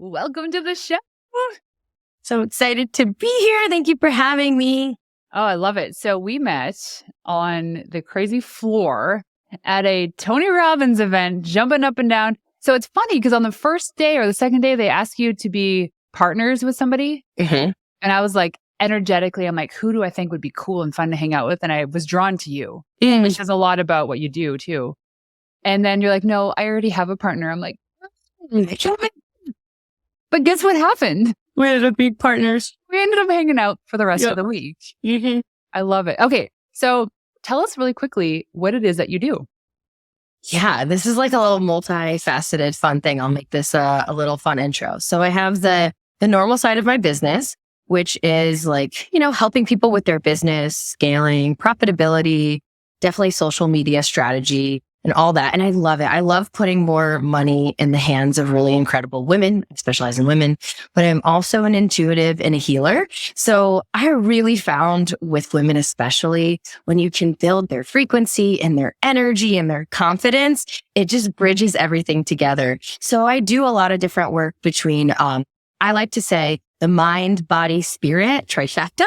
Welcome to the show. So excited to be here. Thank you for having me. Oh, I love it. So we met on the crazy floor at a Tony Robbins event, jumping up and down. So it's funny because on the first day or the second day, they ask you to be partners with somebody. Mm-hmm. And I was like, energetically, I'm like, who do I think would be cool and fun to hang out with? And I was drawn to you, which says a lot about what you do too. And then you're like, no, I already have a partner. I'm like, but guess what happened? We ended up being partners. We ended up hanging out for the rest of the week. Mm-hmm. I love it. Okay. So tell us really quickly what it is that you do. Yeah, this is like a little multifaceted fun thing. I'll make this a little fun intro. So I have the normal side of my business, which is like, helping people with their business, scaling, profitability, definitely social media strategy and all that. And I love it. I love putting more money in the hands of really incredible women. I specialize in women, but I'm also an intuitive and a healer. So I really found with women, especially when you can build their frequency and their energy and their confidence, it just bridges everything together. So I do a lot of different work between, I like to say, the mind, body, spirit, trifecta.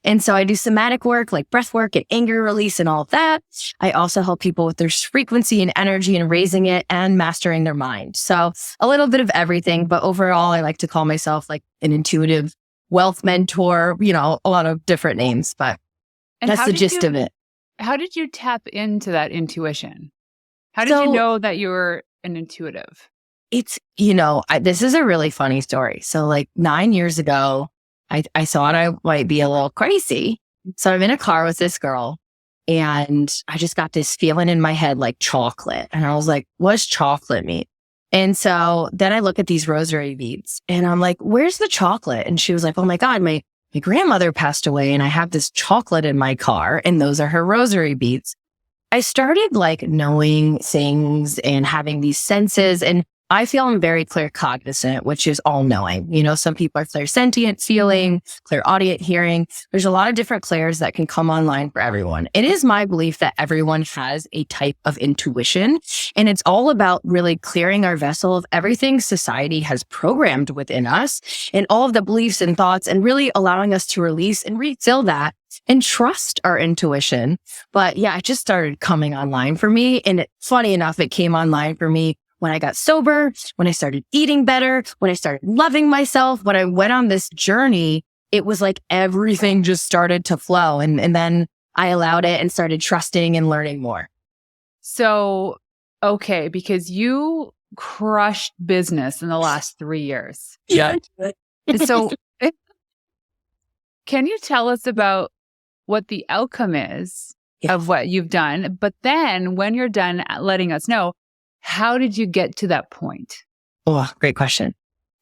And so I do somatic work like breath work and anger release and all of that. I also help people with their frequency and energy and raising it and mastering their mind. So a little bit of everything, but overall, I like to call myself like an intuitive wealth mentor, a lot of different names, but that's the gist of it. How did you tap into that intuition? How did you know that you were an intuitive? It's, this is a really funny story. So like 9 years ago, I thought I might be a little crazy. So I'm in a car with this girl and I just got this feeling in my head like chocolate. And I was like, what does chocolate mean? And so then I look at these rosary beads and I'm like, where's the chocolate? And she was like, oh my God, my grandmother passed away and I have this chocolate in my car and those are her rosary beads. I started like knowing things and having these senses, and I feel I'm very claircognizant, which is all knowing. Some people are clairsentient feeling, clairaudient hearing. There's a lot of different clairs that can come online for everyone. It is my belief that everyone has a type of intuition, and it's all about really clearing our vessel of everything society has programmed within us and all of the beliefs and thoughts, and really allowing us to release and refill that and trust our intuition. But yeah, it just started coming online for me. And funny enough, it came online for me when I got sober, when I started eating better, when I started loving myself, when I went on this journey, it was like everything just started to flow. And then I allowed it and started trusting and learning more. So, okay, because you crushed business in the last 3 years. Yeah. So can you tell us about what the outcome is of what you've done? But then when you're done letting us know, how did you get to that point? Oh, great question.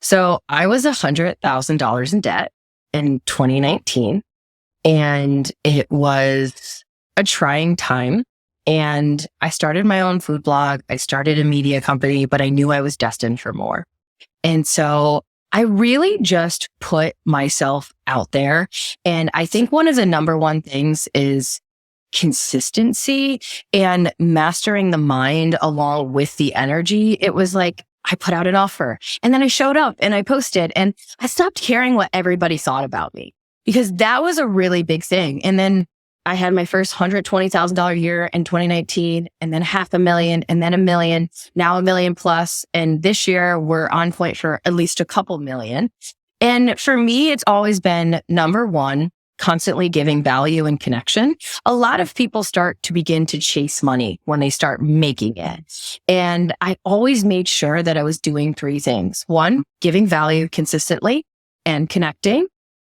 So I was $100,000 in debt in 2019, and it was a trying time. And I started my own food blog. I started a media company, but I knew I was destined for more. And so I really just put myself out there. And I think one of the number one things is consistency and mastering the mind along with the energy. It was like, I put out an offer and then I showed up and I posted and I stopped caring what everybody thought about me, because that was a really big thing. And then I had my first $120,000 year in 2019, and then $500,000, and then $1 million, now $1 million plus. And this year we're on point for at least a couple million. And for me, it's always been number one, constantly giving value and connection. A lot of people start to begin to chase money when they start making it. And I always made sure that I was doing 3 things. 1, giving value consistently and connecting.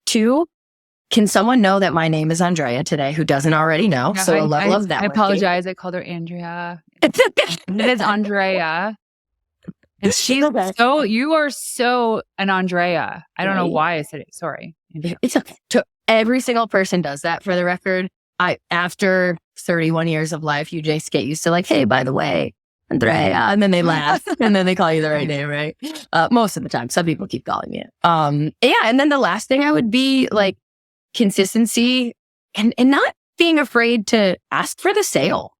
2, can someone know that my name is Andrea today who doesn't already know? Yeah, So a level of that. I apologize. I called her Andrea. It is Andrea. And she's so, you are so an Andrea. I don't know why I said it. Sorry. It's okay. Every single person does that, for the record. After 31 years of life, you just get used to like, hey, by the way, Andrea. And then they laugh and then they call you the right name, right? Most of the time. Some people keep calling me it. Yeah. And then the last thing I would be like consistency and not being afraid to ask for the sale.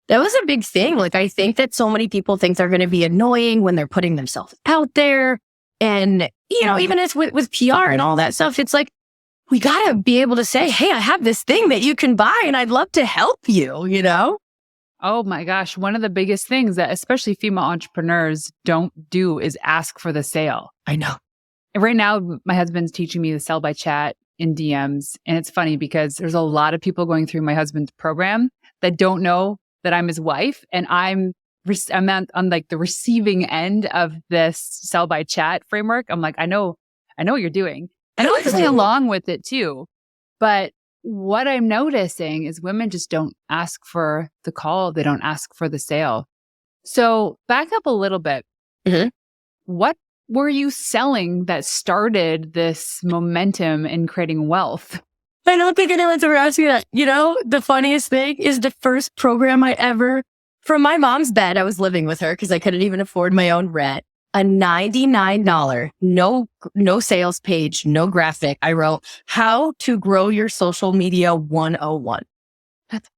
That was a big thing. Like, I think that so many people think they're going to be annoying when they're putting themselves out there. And, even as with PR and all that stuff, it's like, we got to be able to say, hey, I have this thing that you can buy and I'd love to help you. Oh my gosh. One of the biggest things that especially female entrepreneurs don't do is ask for the sale. I know. And right now, my husband's teaching me to sell by chat in DMs. And it's funny because there's a lot of people going through my husband's program that don't know that I'm his wife. And I'm on like the receiving end of this sell by chat framework. I'm like, I know what you're doing. And I play along with it too. But what I'm noticing is women just don't ask for the call. They don't ask for the sale. So back up a little bit. Mm-hmm. What were you selling that started this momentum in creating wealth? I don't think anyone's ever asked me that. The funniest thing is the first program I ever, from my mom's bed, I was living with her because I couldn't even afford my own rent. A $99, no sales page, no graphic. I wrote, how to grow your social media 101.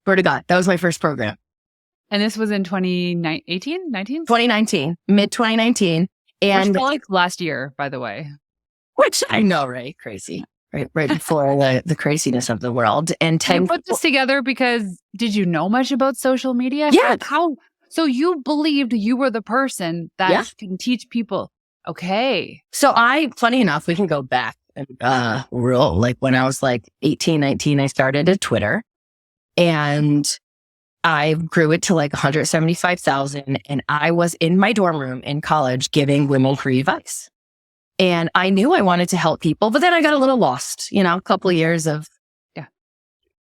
Swear to God, that was my first program. And this was in 2018, 19? 2019, mid 2019. And which like last year, by the way. Which I know, right? Crazy. Right before the craziness of the world. And you put this together because did you know much about social media? Yeah. How? So you believed you were the person that can teach people. Okay. So funny enough, we can go back and like when I was like 18, 19, I started a Twitter and I grew it to like 175,000. And I was in my dorm room in college giving women free advice. And I knew I wanted to help people, but then I got a little lost, a couple of years of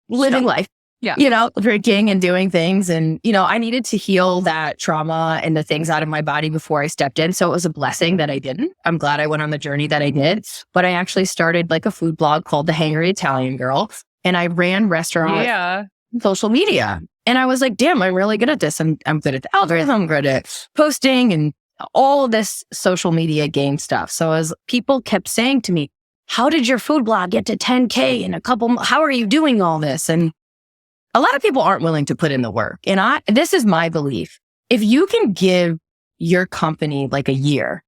living life. Yeah. Drinking and doing things. And, I needed to heal that trauma and the things out of my body before I stepped in. So it was a blessing that I didn't. I'm glad I went on the journey that I did. But I actually started like a food blog called The Hangry Italian Girl. And I ran restaurant social media. And I was like, damn, I'm really good at this. I'm good at the algorithm. I'm good at posting and all of this social media game stuff. So as people kept saying to me, how did your food blog get to 10K in how are you doing all this? And a lot of people aren't willing to put in the work. And this is my belief. If you can give your company like a year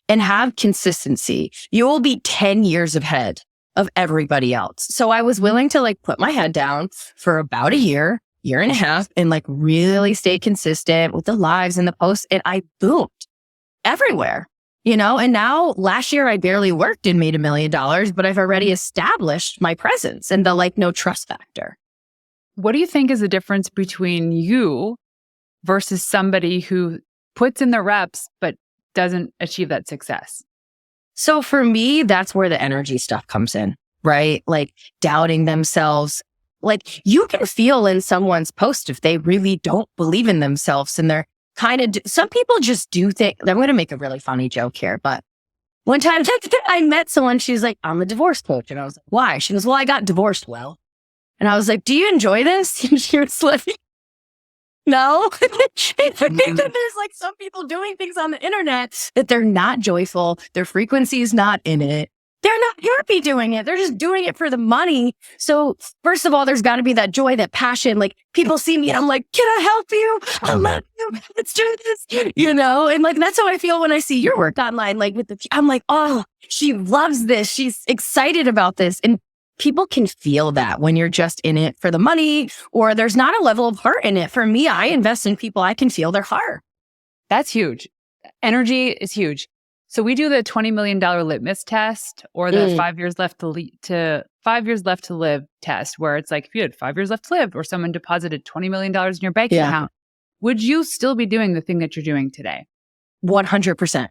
and have consistency, you will be 10 years ahead of everybody else. So I was willing to like put my head down for about a year and a half and like really stay consistent with the lives and the posts. And I boomed everywhere, and now last year I barely worked and made $1 million, but I've already established my presence and the like no trust factor. What do you think is the difference between you versus somebody who puts in the reps but doesn't achieve that success? So for me, that's where the energy stuff comes in, right? Like doubting themselves. Like you can feel in someone's post if they really don't believe in themselves and they're kind of, some people just do think, I'm going to make a really funny joke here, but one time I met someone, she's like, I'm a divorce coach. And I was like, why? She goes, well, I got divorced well. And I was like, do you enjoy this? And she was like, no. I think that there's like some people doing things on the internet that they're not joyful. Their frequency is not in it. They're not happy doing it. They're just doing it for the money. So first of all, there's got to be that joy, that passion. Like people see me and I'm like, can I help you? I'll let you. Let's do this. And like, that's how I feel when I see your work online. Like I'm like, oh, she loves this. She's excited about this. And people can feel that when you're just in it for the money or there's not a level of heart in it. For me, I invest in people. I can feel their heart. That's huge. Energy is huge. So we do the $20 million litmus test or the 5 years left to 5 years left to live test, where it's like, if you had 5 years left to live or someone deposited $20 million in your bank account, would you still be doing the thing that you're doing today? 100%.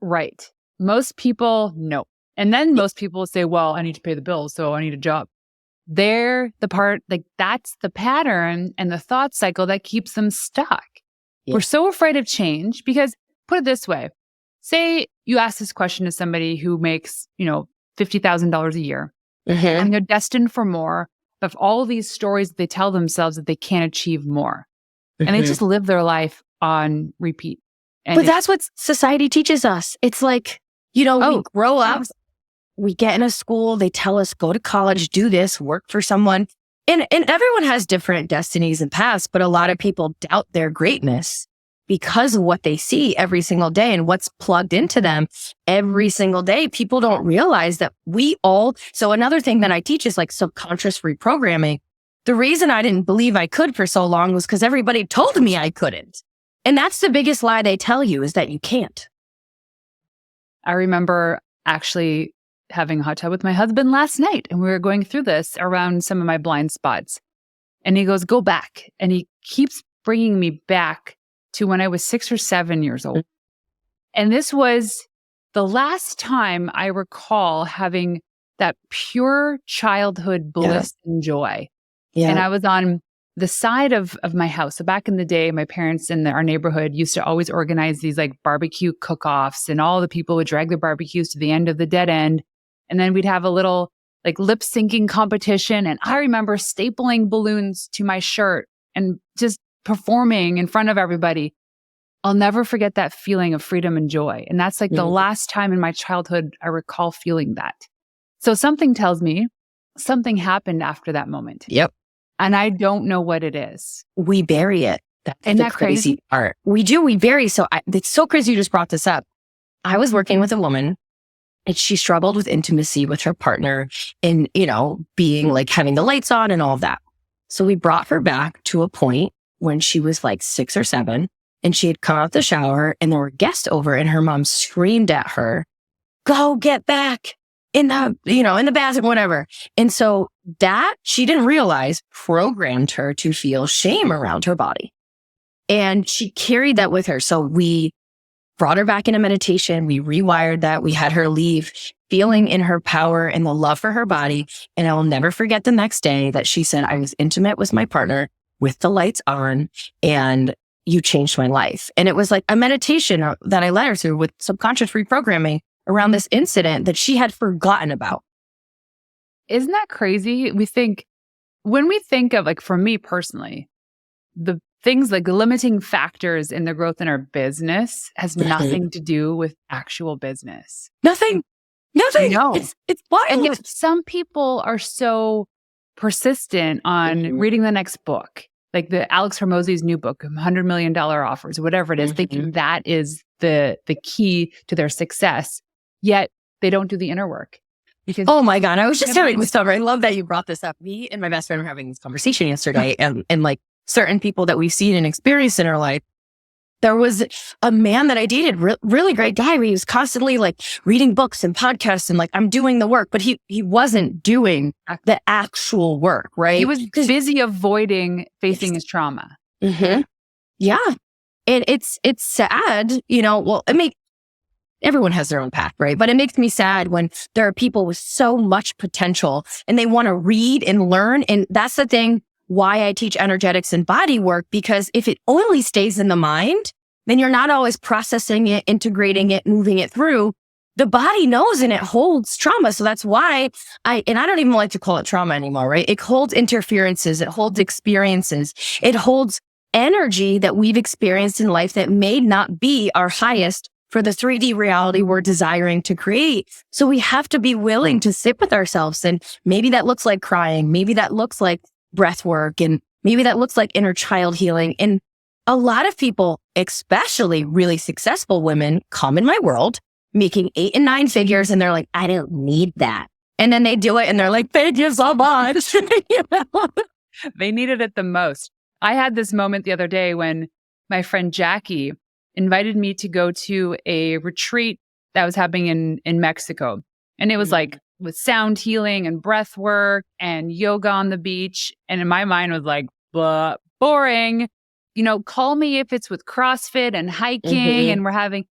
Right. Most people, no. And then most people say, well, I need to pay the bills, so I need a job. They're the part, like that's the pattern and the thought cycle that keeps them stuck. Yeah. We're so afraid of change because, put it this way, say you ask this question to somebody who makes, $50,000 a year and they're destined for more, but all these stories that they tell themselves that they can't achieve more. And they just live their life on repeat. And but that's what society teaches us. It's like, we grow up, we get in a school, they tell us, go to college, do this, work for someone. And everyone has different destinies and paths, but a lot of people doubt their greatness. because of what they see every single day and what's plugged into them every single day. People don't realize that so another thing that I teach is like subconscious reprogramming. The reason I didn't believe I could for so long was because everybody told me I couldn't. And that's the biggest lie they tell you, is that you can't. I remember actually having a hot tub with my husband last night, and we were going through this around some of my blind spots. And he goes, go back. And he keeps bringing me back to when I was 6 or 7 years old. And this was the last time I recall having that pure childhood bliss and joy. Yeah. And I was on the side of my house. So back in the day, my parents in our neighborhood used to always organize these like barbecue cook-offs, and all the people would drag their barbecues to the end of the dead end. And then we'd have a little like lip syncing competition. And I remember stapling balloons to my shirt and just performing in front of everybody. I'll never forget that feeling of freedom and joy. And that's like the last time in my childhood I recall feeling that. So something tells me something happened after that moment. Yep. And I don't know what it is. We bury it. That's the crazy part. We do. We bury. So it's so crazy you just brought this up. I was working with a woman, and she struggled with intimacy with her partner and, being like having the lights on and all of that. So we brought her back to a point when she was like 6 or 7, and she had come out the shower and there were guests over, and her mom screamed at her, go get back in the, in the bathroom, whatever. And so that she didn't realize programmed her to feel shame around her body. And she carried that with her. So we brought her back into meditation. We rewired that. We had her leave feeling in her power and the love for her body. And I will never forget the next day that she said, I was intimate with my partner with the lights on, and you changed my life. And it was like a meditation that I led her through with subconscious reprogramming around this incident that she had forgotten about. Isn't that crazy? When we think of, like, for me personally, the things like limiting factors in the growth in our business has nothing to do with actual business. Nothing. No. It's wild. And yet some people are so persistent on reading the next book, like the Alex Hormozi's new book, $100 million offers, whatever it is, thinking that is the key to their success. Yet they don't do the inner work. Because oh my God, I was just having this summer. I love that you brought this up. Me and my best friend were having this conversation yesterday, and like certain people that we've seen and experienced in our life. There was a man that I dated, really great guy. He was constantly like reading books and podcasts and like, I'm doing the work, but he wasn't doing the actual work, right? He was busy avoiding facing his trauma. Yeah. And it's sad, well, everyone has their own path, right? But it makes me sad when there are people with so much potential and they want to read and learn. And that's the thing why I teach energetics and body work, because if it only stays in the mind, then you're not always processing it, integrating it, moving it through. The body knows and it holds trauma. So that's why I don't even like to call it trauma anymore, right? It holds interferences. It holds experiences. It holds energy that we've experienced in life that may not be our highest for the 3D reality we're desiring to create. So we have to be willing to sit with ourselves. And maybe that looks like crying. Maybe that looks like breath work. And maybe that looks like inner child healing. And a lot of people, especially really successful women, come in my world making 8 and 9 figures. And they're like, I don't need that. And then they do it and they're like, thank you so much. They needed it the most. I had this moment the other day when my friend Jackie invited me to go to a retreat that was happening in Mexico. And it was like with sound healing and breath work and yoga on the beach. And in my mind was like, blah, boring. Call me if it's with CrossFit and hiking and we're having,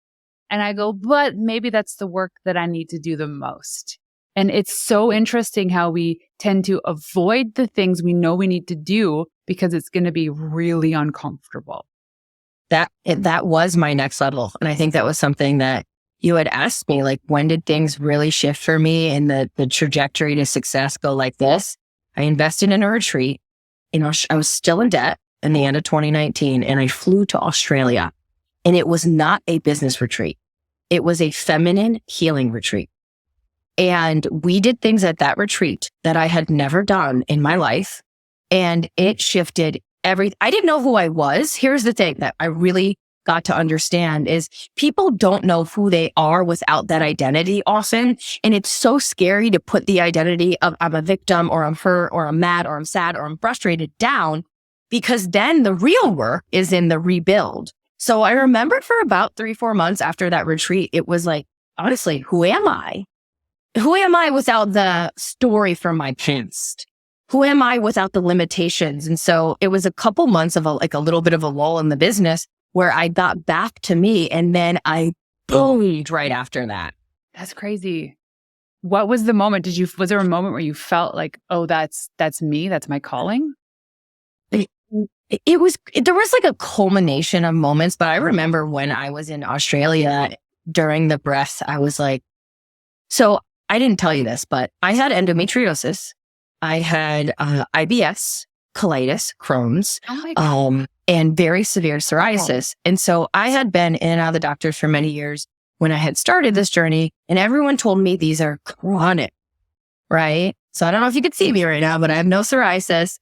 and I go, but maybe that's the work that I need to do the most. And it's so interesting how we tend to avoid the things we know we need to do because it's going to be really uncomfortable. That was my next level. And I think that was something that you had asked me, like, when did things really shift for me and the trajectory to success go like this? I invested in a retreat. I was still in debt in the end of 2019, and I flew to Australia. And it was not a business retreat. It was a feminine healing retreat. And we did things at that retreat that I had never done in my life. And it shifted I didn't know who I was. Here's the thing that I really got to understand is people don't know who they are without that identity often. And it's so scary to put the identity of I'm a victim or I'm hurt or I'm mad or I'm sad or I'm frustrated down, because then the real work is in the rebuild. So I remember for about 3-4 months after that retreat, it was like, honestly, who am I? Who am I without the story from my past? Who am I without the limitations? And so it was a couple months of a little bit of a lull in the business where I got back to me, and then I boomed right after that. That's crazy. What was the moment? Was there a moment where you felt like, oh, that's me, that's my calling? There was like a culmination of moments, but I remember when I was in Australia during the breath, I was like, so I didn't tell you this, but I had endometriosis. I had IBS, colitis, Crohn's, and very severe psoriasis. And so I had been in and out of the doctors for many years when I had started this journey, and everyone told me these are chronic, right? So I don't know if you could see me right now, but I have no psoriasis.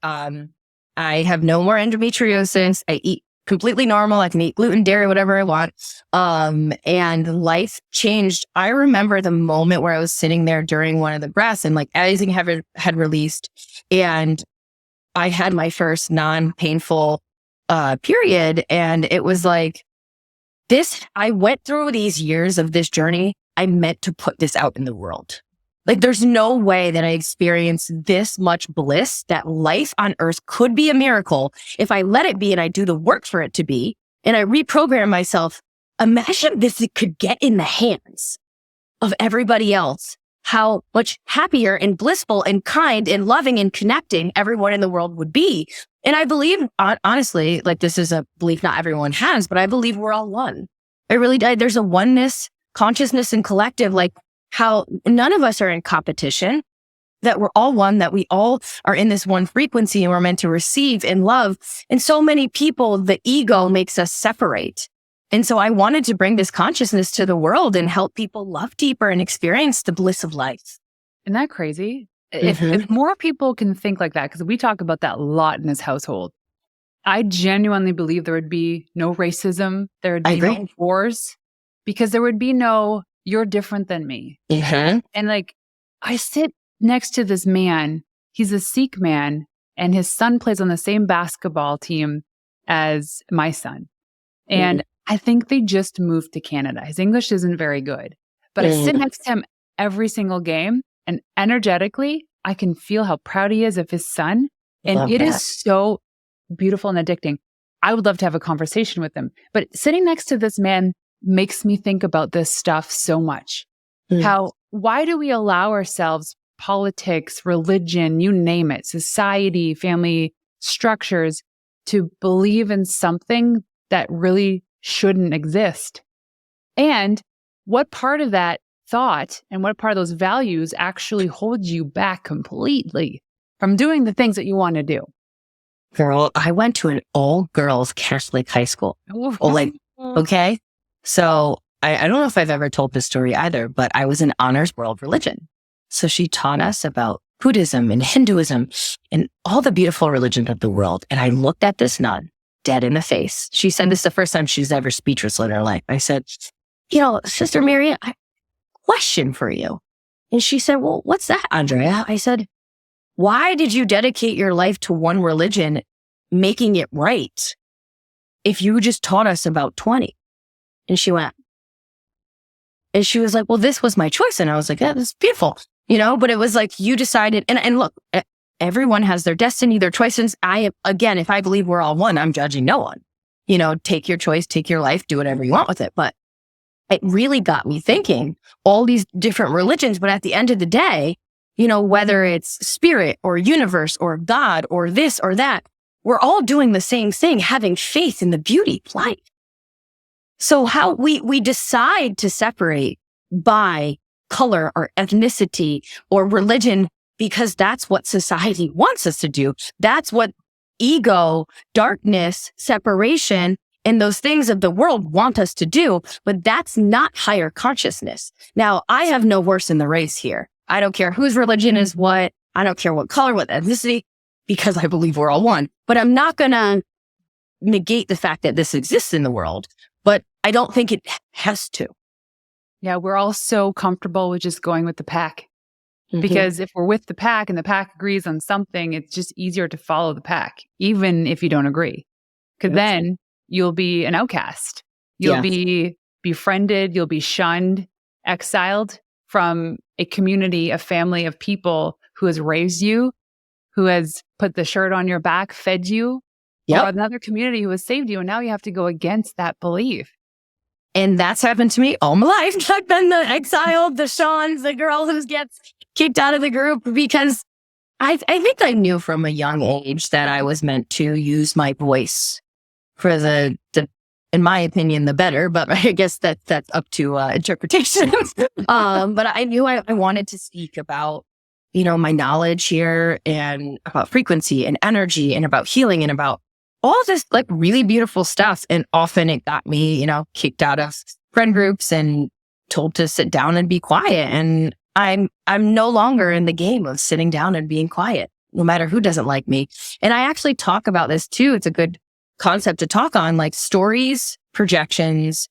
I have no more endometriosis. I eat completely normal. I can eat gluten, dairy, whatever I want. And life changed. I remember the moment where I was sitting there during one of the breaths and like everything had released, and I had my first non-painful period. And it was like I went through these years of this journey. I meant to put this out in the world. Like there's no way that I experienced this much bliss, that life on earth could be a miracle if I let it be and I do the work for it to be. And I reprogram myself. Imagine this could get in the hands of everybody else, how much happier and blissful and kind and loving and connecting everyone in the world would be. And I believe, honestly, like this is a belief not everyone has, but I believe we're all one. I really do. There's a oneness, consciousness, and collective, like how none of us are in competition, that we're all one, that we all are in this one frequency and we're meant to receive and love. And so many people, the ego makes us separate. And so I wanted to bring this consciousness to the world and help people love deeper and experience the bliss of life. Isn't that crazy? If more people can think like that, because we talk about that a lot in this household, I genuinely believe there would be no racism. There would be no wars, because there would be no, you're different than me. And like, I sit next to this man, he's a Sikh man, and his son plays on the same basketball team as my son. And I think they just moved to Canada. His English isn't very good, but I sit next to him every single game, and energetically, I can feel how proud he is of his son. And it is so beautiful and addicting. I would love to have a conversation with him, but sitting next to this man makes me think about this stuff so much. Why do we allow ourselves, politics, religion, you name it, society, family structures, to believe in something that really shouldn't exist? And what part of that thought and what part of those values actually holds you back completely from doing the things that you want to do? Girl, I went to an all-girls Catholic high school. Okay? So I don't know if I've ever told this story either, but I was in honors world religion. So she taught us about Buddhism and Hinduism and all the beautiful religions of the world. And I looked at this nun dead in the face. She said this is the first time she's ever speechless in her life. I said, Sister Mary, I have a question for you. And she said, well, what's that, Andrea? I said, why did you dedicate your life to one religion, making it right, if you just taught us about 20? And she went, and she was like, well, this was my choice. And I was like, yeah, this is beautiful, but it was like, you decided, and look, everyone has their destiny, their choices. If I believe we're all one, I'm judging no one. Take your choice, take your life, do whatever you want with it. But it really got me thinking, all these different religions, but at the end of the day, whether it's spirit or universe or God or this or that, we're all doing the same thing, having faith in the beauty of life. So how we decide to separate by color or ethnicity or religion, because that's what society wants us to do. That's what ego, darkness, separation, and those things of the world want us to do. But that's not higher consciousness. Now, I have no horse in the race here. I don't care whose religion is what. I don't care what color, what ethnicity, because I believe we're all one. But I'm not going to negate the fact that this exists in the world. I don't think it has to. Yeah, we're all so comfortable with just going with the pack. Because if we're with the pack and the pack agrees on something, it's just easier to follow the pack, even if you don't agree. Because then you'll be an outcast. You'll be befriended. You'll be shunned, exiled from a community, a family of people who has raised you, who has put the shirt on your back, fed you, or another community who has saved you. And now you have to go against that belief. And that's happened to me all my life. I've been the exiled, the shunned, the girl who gets kicked out of the group, because I think I knew from a young age that I was meant to use my voice for the in my opinion, the better, but I guess that's up to interpretation. But I knew I wanted to speak about, my knowledge here, and about frequency and energy and about healing and about all this like really beautiful stuff. And often it got me, kicked out of friend groups and told to sit down and be quiet. And I'm no longer in the game of sitting down and being quiet, no matter who doesn't like me. And I actually talk about this too. It's a good concept to talk on, like stories, projections.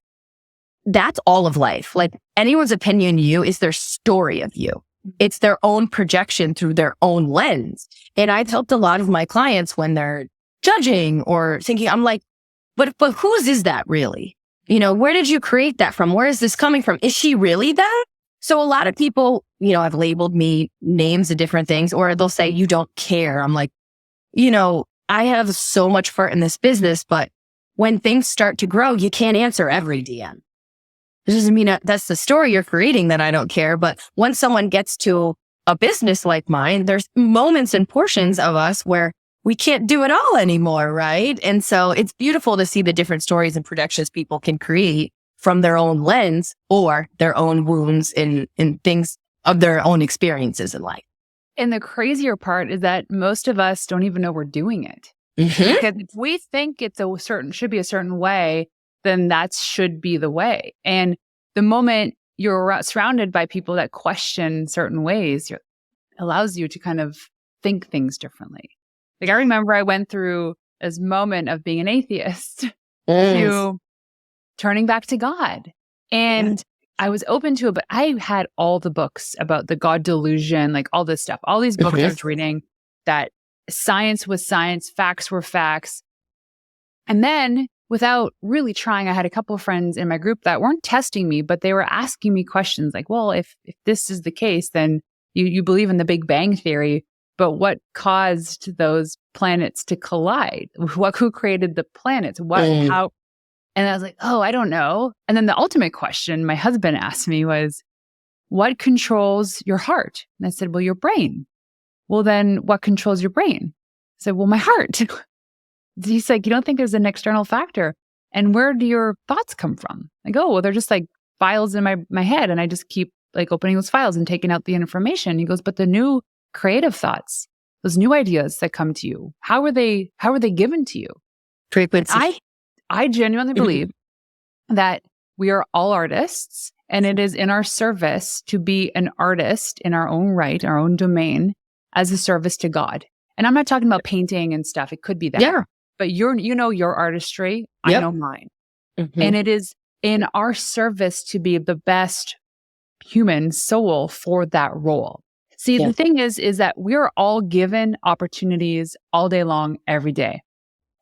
That's all of life. Like anyone's opinion of you is their story of you. It's their own projection through their own lens. And I've helped a lot of my clients when they're judging or thinking, I'm like, but whose is that really? Where did you create that from? Where is this coming from? Is she really that? So a lot of people, have labeled me names of different things, or they'll say, you don't care. I'm like, I have so much fart in this business, but when things start to grow, you can't answer every DM. It doesn't mean that's the story you're creating that I don't care. But when someone gets to a business like mine, there's moments and portions of us where we can't do it all anymore, right? And so it's beautiful to see the different stories and projections people can create from their own lens or their own wounds in things of their own experiences in life. And the crazier part is that most of us don't even know we're doing it. Because if we think it's should be a certain way, then that should be the way. And the moment you're surrounded by people that question certain ways, it allows you to kind of think things differently. Like I remember I went through this moment of being an atheist to turning back to God. And I was open to it, but I had all the books about the God delusion, like all this stuff, all these books I was reading, that science was science, facts were facts. And then without really trying, I had a couple of friends in my group that weren't testing me, but they were asking me questions like, well, if this is the case, then you believe in the Big Bang Theory, but what caused those planets to collide? Who created the planets? How? And I was like, oh, I don't know. And then the ultimate question my husband asked me was, what controls your heart? And I said, well, your brain. Well, then what controls your brain? I said, well, my heart. He's like, you don't think there's an external factor? And where do your thoughts come from? I go, well, they're just like files in my head. And I just keep like opening those files and taking out the information. He goes, but the new creative thoughts, those new ideas that come to you, how are they given to you? Frequency. I genuinely believe that we are all artists, and it is in our service to be an artist in our own right, our own domain, as a service to God. And I'm not talking about painting and stuff. It could be that. Yeah. But your artistry, I know mine. And it is in our service to be the best human soul for that role. See, the thing is that we're all given opportunities all day long, every day.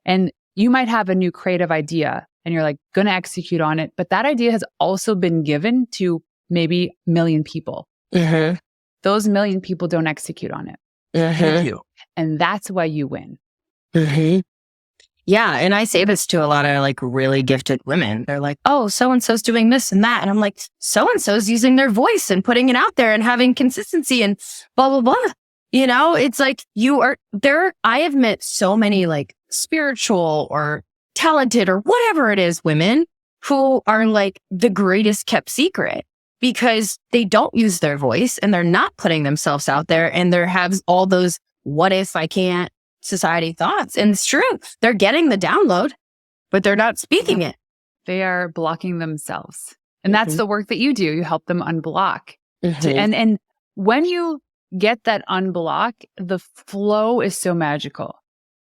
And you might have a new creative idea and you're like going to execute on it. But that idea has also been given to maybe 1 million people. Those 1 million people don't execute on it. Thank you. And that's why you win. Yeah. And I say this to a lot of like really gifted women. They're like, oh, so-and-so's doing this and that. And I'm like, so-and-so's using their voice and putting it out there and having consistency and blah, blah, blah. It's like you are there. I have met so many like spiritual or talented or whatever it is, women who are like the greatest kept secret because they don't use their voice and they're not putting themselves out there. And they have all those, what if I can't society thoughts. And it's true. They're getting the download, but they're not speaking it. They are blocking themselves. And that's the work that you do. You help them unblock. And when you get that unblock, the flow is so magical.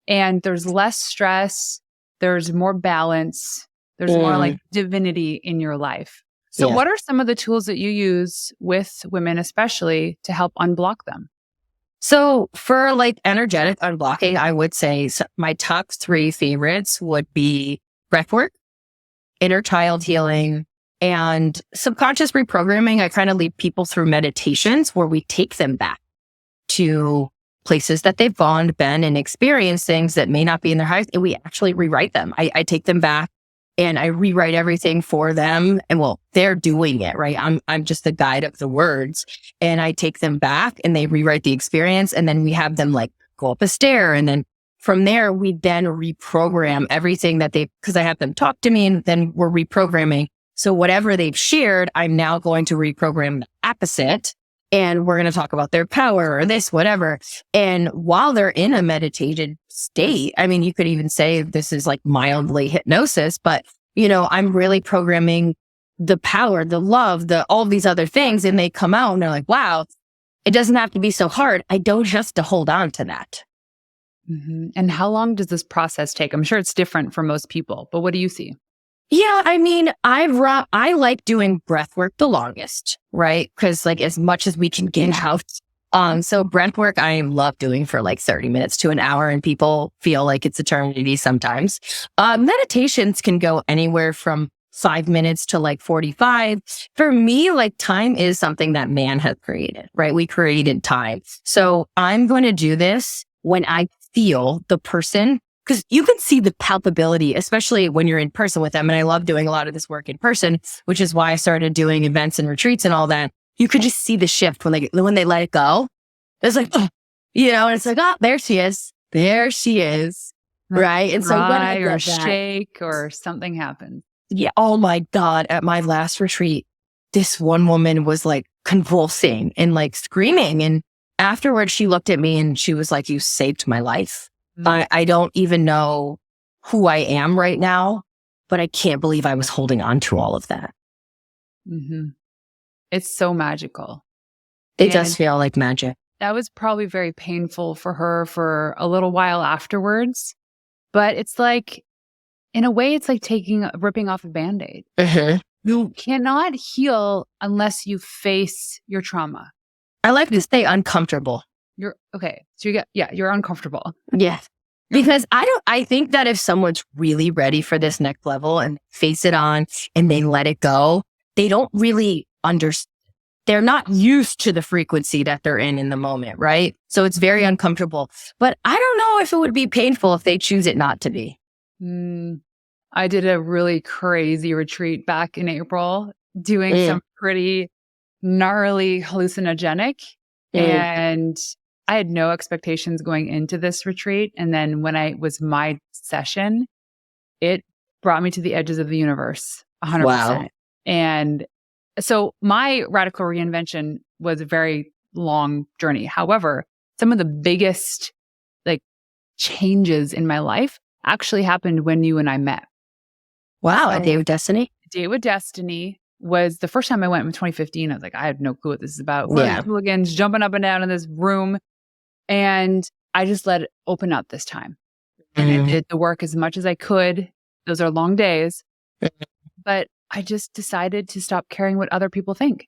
And there's less stress. There's more balance. There's more like divinity in your life. So what are some of the tools that you use with women, especially to help unblock them? So for like energetic unblocking, I would say my top 3 favorites would be breathwork, inner child healing, and subconscious reprogramming. I kind of lead people through meditations where we take them back to places that they've been and experienced things that may not be in their highest, and we actually rewrite them. I take them back and I rewrite everything for them. And well, they're doing it, right? I'm just the guide of the words, and I take them back and they rewrite the experience. And then we have them like go up a stair. And then from there, we then reprogram everything that because I have them talk to me, and then we're reprogramming. So whatever they've shared, I'm now going to reprogram the opposite. And we're going to talk about their power or this, whatever. And while they're in a meditated state, I mean, you could even say this is like mildly hypnosis, but I'm really programming the power, the love, all these other things. And they come out and they're like, wow, it doesn't have to be so hard. I don't have to hold on to that. Mm-hmm. And how long does this process take? I'm sure it's different for most people, but what do you see? Yeah, I mean, I like doing breath work the longest, right? Because like as much as we can get out. So breath work, I love doing for like 30 minutes to an hour, and people feel like it's eternity sometimes. Meditations can go anywhere from 5 minutes to like 45. For me, like time is something that man has created, right? We created time. So I'm going to do this when I feel the person, because you can see the palpability, especially when you're in person with them. And I love doing a lot of this work in person, which is why I started doing events and retreats and all that. You could just see the shift when they let it go. It's like, and it's like, oh, there she is. There she is. Right. And so when I or shake or something happens. Yeah. Oh my God. At my last retreat, this one woman was like convulsing and like screaming. And afterwards she looked at me and she was like, you saved my life. I don't even know who I am right now, but I can't believe I was holding on to all of that. Mm-hmm. It's so magical. It does feel like magic. That was probably very painful for her for a little while afterwards. But it's like, in a way, it's like ripping off a Band-Aid. Mm-hmm. You cannot heal unless you face your trauma. I like to stay uncomfortable. You're okay. So you're uncomfortable. Yes. Because I think that if someone's really ready for this next level and face it on and they let it go, they don't really understand. They're not used to the frequency that they're in the moment, right? So it's very uncomfortable. But I don't know if it would be painful if they choose it not to be. I did a really crazy retreat back in April doing some pretty gnarly hallucinogenic. And I had no expectations going into this retreat. And then when it was my session, it brought me to the edges of the universe, 100%. Wow. And so my radical reinvention was a very long journey. However, some of the biggest like changes in my life actually happened when you and I met. Wow. A Day with Destiny? A Day with Destiny was the first time I went in 2015. I was like, I have no clue what this is about. Hooligans jumping up and down in this room. And I just let it open up this time. And I did the work as much as I could. Those are long days. But I just decided to stop caring what other people think.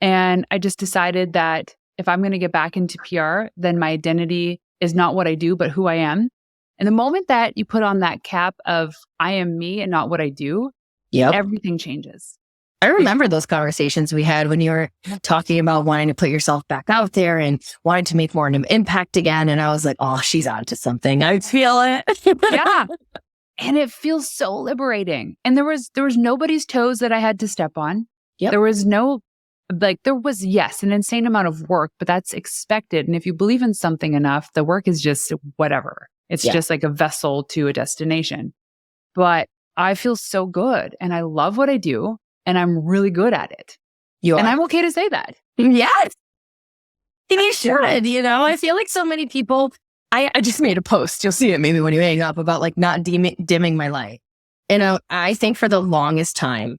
And I just decided that if I'm going to get back into PR, then my identity is not what I do, but who I am. And the moment that you put on that cap of I am me and not what I do, everything changes. I remember those conversations we had when you were talking about wanting to put yourself back out there and wanting to make more of an impact again. And I was like, oh, she's onto something. I feel it. Yeah. And it feels so liberating. And there was nobody's toes that I had to step on. There was yes, an insane amount of work, but that's expected. And if you believe in something enough, the work is just whatever. It's just like a vessel to a destination. But I feel so good and I love what I do. And I'm really good at it. And I'm okay to say that. Yes. And you should, I feel like so many people, I just made a post. You'll see it maybe when you hang up about like not dimming my light. And I think for the longest time,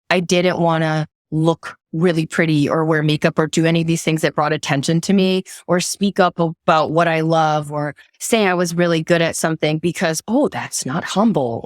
I didn't want to look really pretty or wear makeup or do any of these things that brought attention to me or speak up about what I love or say I was really good at something because, oh, that's not humble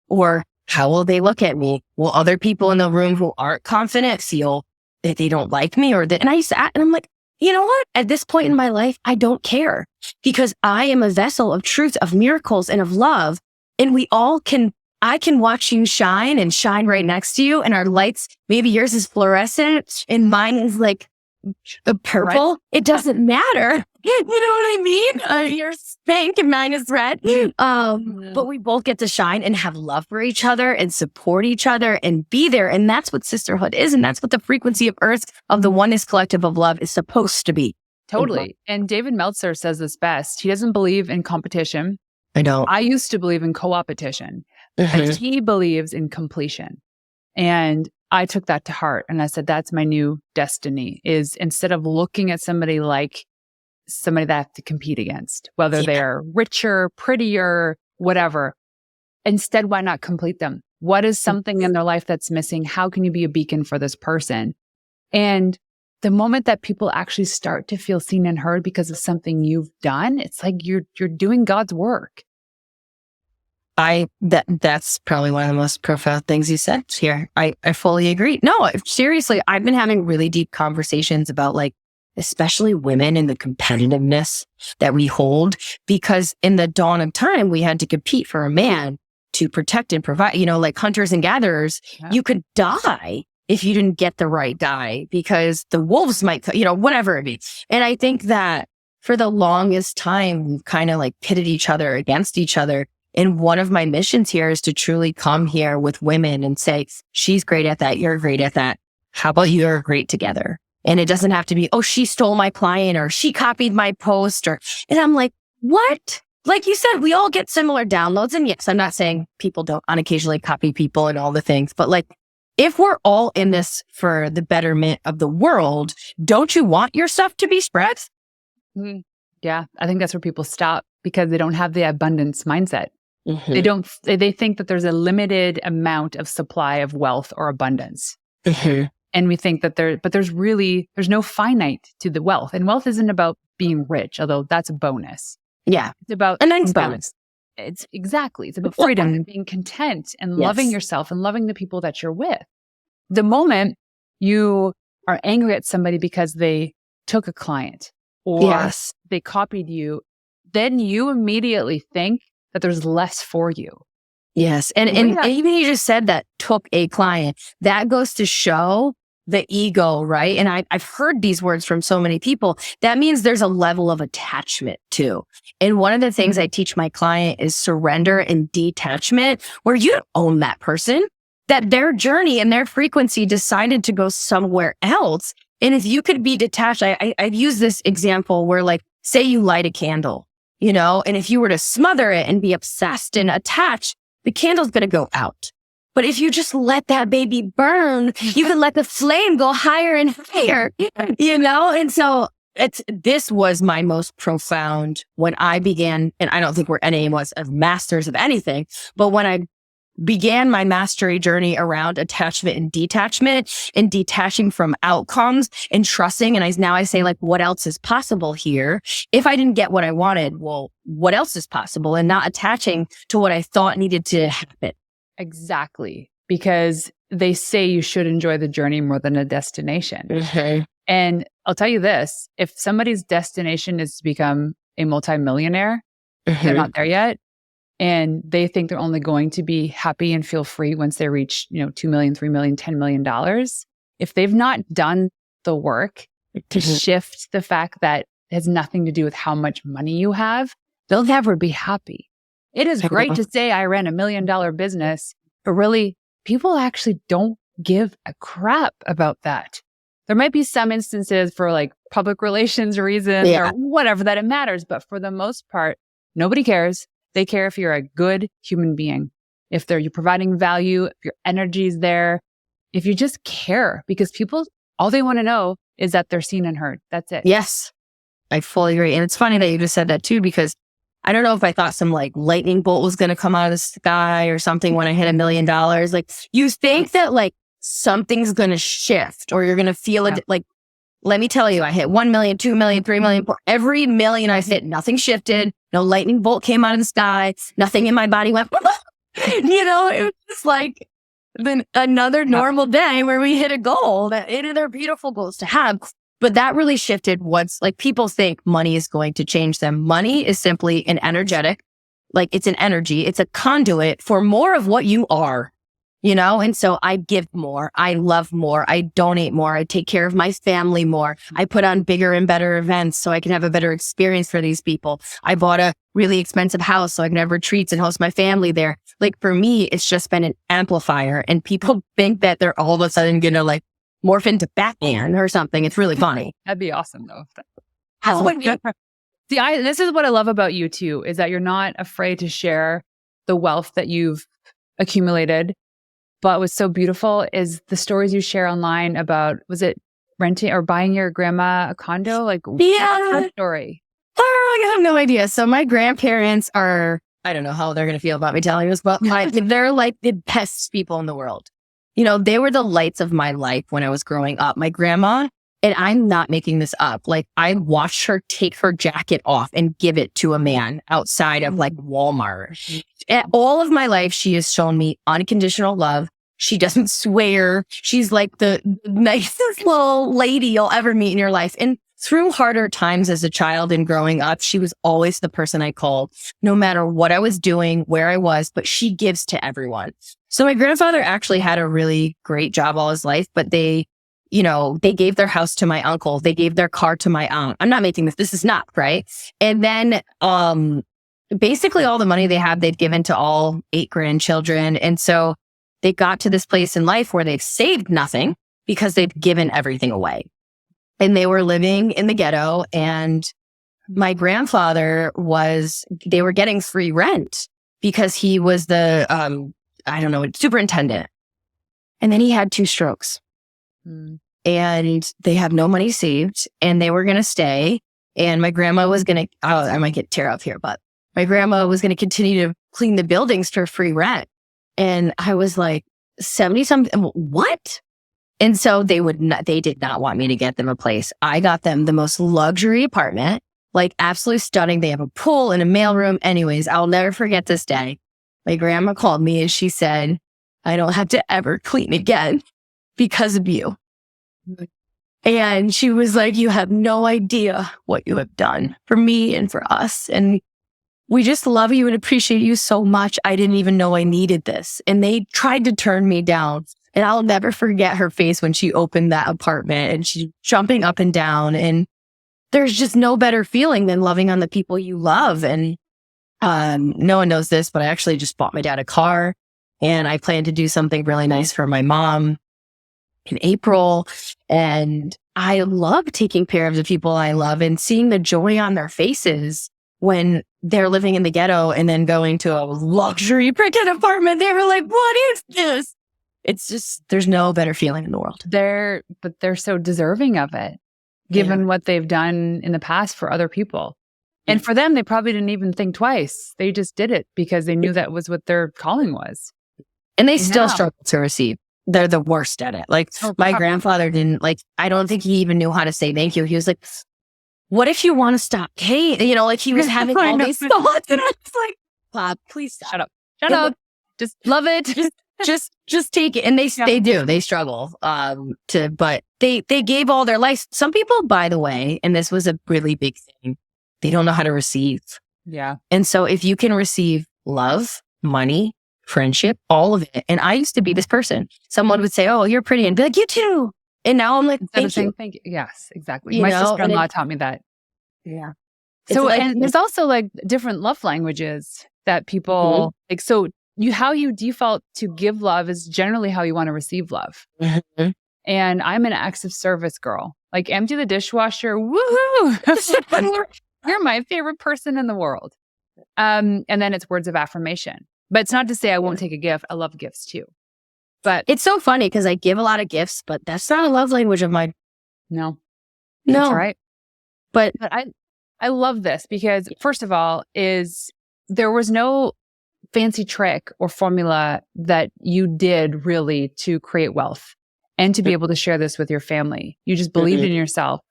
or How will they look at me? Will other people in the room who aren't confident feel that they don't like me or that? And I sat and I'm like, you know what? At this point in my life, I don't care because I am a vessel of truth, of miracles and of love. And I can watch you shine and shine right next to you. And our lights, maybe yours is fluorescent and mine is like the purple. Right. It doesn't matter. You know what I mean? Yours pink and mine is red. But we both get to shine and have love for each other and support each other and be there. And that's what sisterhood is. And that's what the frequency of Earth, of the oneness collective of love is supposed to be. Totally. And David Meltzer says this best. He doesn't believe in competition. I don't. I used to believe in co-opetition. And he believes in completion. And I took that to heart. And I said, that's my new destiny, is instead of looking at somebody like somebody that I have to compete against, whether they're richer, prettier, whatever, instead, why not complete them? What is something in their life that's missing? How can you be a beacon for this person? And the moment that people actually start to feel seen and heard because of something you've done, it's like you're doing God's work. That's probably one of the most profound things you said here. I fully agree. No, seriously, I've been having really deep conversations about like, especially women and the competitiveness that we hold, because in the dawn of time, we had to compete for a man to protect and provide, like hunters and gatherers. Yeah. You could die if you didn't get the right guy because the wolves might, whatever it be. And I think that for the longest time, we've kind of like pitted each other against each other. And one of my missions here is to truly come here with women and say, she's great at that. You're great at that. How about you're great together? And it doesn't have to be, oh, she stole my client or she copied my post and I'm like, what? Like you said, we all get similar downloads. And yes, I'm not saying people don't unoccasionally copy people and all the things, but like, if we're all in this for the betterment of the world, don't you want your stuff to be spread? Mm-hmm. Yeah. I think that's where people stop because they don't have the abundance mindset. Mm-hmm. They think that there's a limited amount of supply of wealth or abundance. Mm-hmm. And we think that there's no finite to the wealth. And wealth isn't about being rich, although that's a bonus. Yeah. It's about a nice bonus. It's about freedom and being content and loving yourself and loving the people that you're with. The moment you are angry at somebody because they took a client or they copied you, then you immediately think that there's less for you. Yes. And even you just said that took a client, that goes to show the ego, right? And I've heard these words from so many people. That means there's a level of attachment too. And one of the things I teach my client is surrender and detachment, where you don't own that person, that their journey and their frequency decided to go somewhere else. And if you could be detached, I've used this example where like, say you light a candle, and if you were to smother it and be obsessed and attached, the candle's going to go out. But if you just let that baby burn, you can let the flame go higher and higher, And so this was my most profound when I began, and I don't think any of us as masters of anything, but when I began my mastery journey around attachment and detaching from outcomes and trusting. And now I say like, what else is possible here? If I didn't get what I wanted, well, what else is possible? And not attaching to what I thought needed to happen. Exactly. Because they say you should enjoy the journey more than a destination. Mm-hmm. And I'll tell you this, if somebody's destination is to become a multimillionaire, they're not there yet. And they think they're only going to be happy and feel free once they reach, $2 million, $3 million, $10 million. If they've not done the work to shift the fact that it has nothing to do with how much money you have, they'll never be happy. It is great to say I ran $1 million business, but really, people actually don't give a crap about that. There might be some instances for like public relations reasons or whatever that it matters, but for the most part, nobody cares. They care if you're a good human being, if you're providing value, if your energy is there, if you just care, because people, all they want to know is that they're seen and heard. That's it. Yes, I fully agree. And it's funny that you just said that too, because I don't know if I thought some like lightning bolt was going to come out of the sky or something when I hit $1 million. Like you think that like something's going to shift or you're going to feel it. Like, let me tell you, I hit 1 million, 2 million, 3 million. Every million I hit, nothing shifted. No lightning bolt came out of the sky. Nothing in my body went. It was just like then another normal day where we hit a goal they're beautiful goals to have. But that really shifted what's like people think money is going to change them. Money is simply an energetic, like it's an energy. It's a conduit for more of what you are, And so I give more. I love more. I donate more. I take care of my family more. I put on bigger and better events so I can have a better experience for these people. I bought a really expensive house so I can have retreats and host my family there. Like for me, it's just been an amplifier, and people think that they're all of a sudden going to like morph into Batman or something. It's really funny. That'd be awesome though. See, this is what I love about you too, is that you're not afraid to share the wealth that you've accumulated. But what's so beautiful is the stories you share online about, was it renting or buying your grandma a condo? Like, what's that story? Oh, I have no idea. So my grandparents are, I don't know how they're going to feel about me telling this, but they're like the best people in the world. They were the lights of my life when I was growing up. My grandma, and I'm not making this up, like I watched her take her jacket off and give it to a man outside of like Walmart. All of my life, she has shown me unconditional love. She doesn't swear. She's like the nicest little lady you'll ever meet in your life. And through harder times as a child and growing up, she was always the person I called, no matter what I was doing, where I was, but she gives to everyone. So my grandfather actually had a really great job all his life, but they gave their house to my uncle. They gave their car to my aunt. I'm not making this. This is not right. And then, basically all the money they have, they've given to all 8 grandchildren. And so they got to this place in life where they've saved nothing because they've given everything away. And they were living in the ghetto. And my grandfather they were getting free rent because he was the, superintendent. And then he had 2 strokes. And they have no money saved, and they were going to stay. And my grandma was going to, I might get tear up here, but my grandma was going to continue to clean the buildings for free rent. And I was like, 70 something, what? And so they did not want me to get them a place. I got them the most luxury apartment, like absolutely stunning. They have a pool and a mailroom. Anyways, I'll never forget this day. My grandma called me and she said, I don't have to ever clean again because of you. And she was like, you have no idea what you have done for me and for us. And we just love you and appreciate you so much. I didn't even know I needed this. And they tried to turn me down. And I'll never forget her face when she opened that apartment and she's jumping up and down. And there's just no better feeling than loving on the people you love. And no one knows this, but I actually just bought my dad a car, and I plan to do something really nice for my mom in April. And I love taking care of the people I love and seeing the joy on their faces when they're living in the ghetto and then going to a luxury freaking apartment. They were like, what is this? It's just, there's no better feeling in the world. But they're so deserving of it, given what they've done in the past for other people. And for them, they probably didn't even think twice. They just did it because they knew that was what their calling was. And they still struggle to receive. They're the worst at it. Like my grandfather didn't, like, I don't think he even knew how to say thank you. He was like, what if you want to stop? Hey, like he was having all these thoughts. And I was like, Bob, please stop. Shut up. Just love it. Just take it. And they do. They struggle but they gave all their life. Some people, by the way, and this was a really big thing, they don't know how to receive. Yeah. And so if you can receive love, money, friendship, all of it. And I used to be this person. Someone would say, oh, you're pretty, and be like, you too. And now I'm like, thank you. Thank you. Yes, exactly. My sister-in-law taught me that. Yeah. So and there's also like different love languages that people like. So how you default to give love is generally how you want to receive love. Mm-hmm. And I'm an acts of service girl. Like empty the dishwasher. Woohoo! You're my favorite person in the world. And then it's words of affirmation. But it's not to say I won't take a gift. I love gifts too. But it's so funny because I give a lot of gifts, but that's not a love language of mine. No. That's right. But I love this because first of all there was no fancy trick or formula that you did really to create wealth and to be able to share this with your family. You just believed in yourself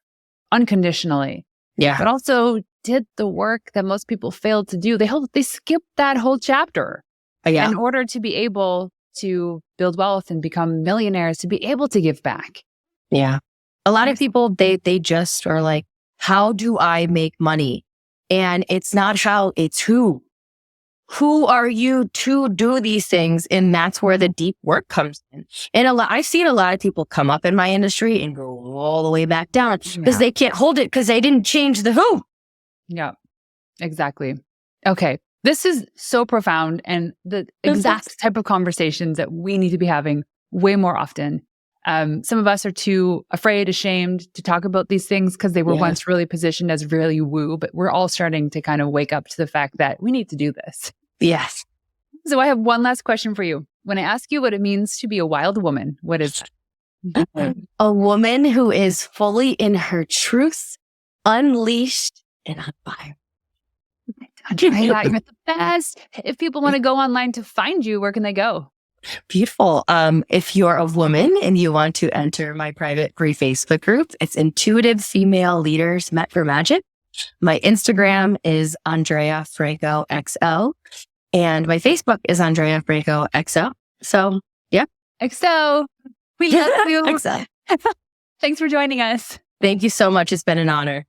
unconditionally. Yeah. But also did the work that most people failed to do. They skipped that whole chapter. Yeah. in order to be able to build wealth and become millionaires, to be able to give back. Yeah. A lot of people, they just are like, how do I make money? And it's not how, it's who. Who are you to do these things? And that's where the deep work comes in. And I've seen a lot of people come up in my industry and go all the way back down because they can't hold it because they didn't change the who. Yeah, exactly. Okay. This is so profound and the exact type of conversations that we need to be having way more often. Some of us are too afraid, ashamed to talk about these things because they were once really positioned as really woo, but we're all starting to kind of wake up to the fact that we need to do this. Yes. So I have one last question for you. When I ask you what it means to be a wild woman, what is that? A woman who is fully in her truth, unleashed and on fire. Andrea, you're the best. If people want to go online to find you, where can they go? Beautiful. If you're a woman and you want to enter my private free Facebook group, it's Intuitive Female Leaders Met for Magic. My Instagram is Andrea Franco XO, and my Facebook is Andrea Franco XO. So, yeah. XO. We love you. XO. Thanks for joining us. Thank you so much. It's been an honor.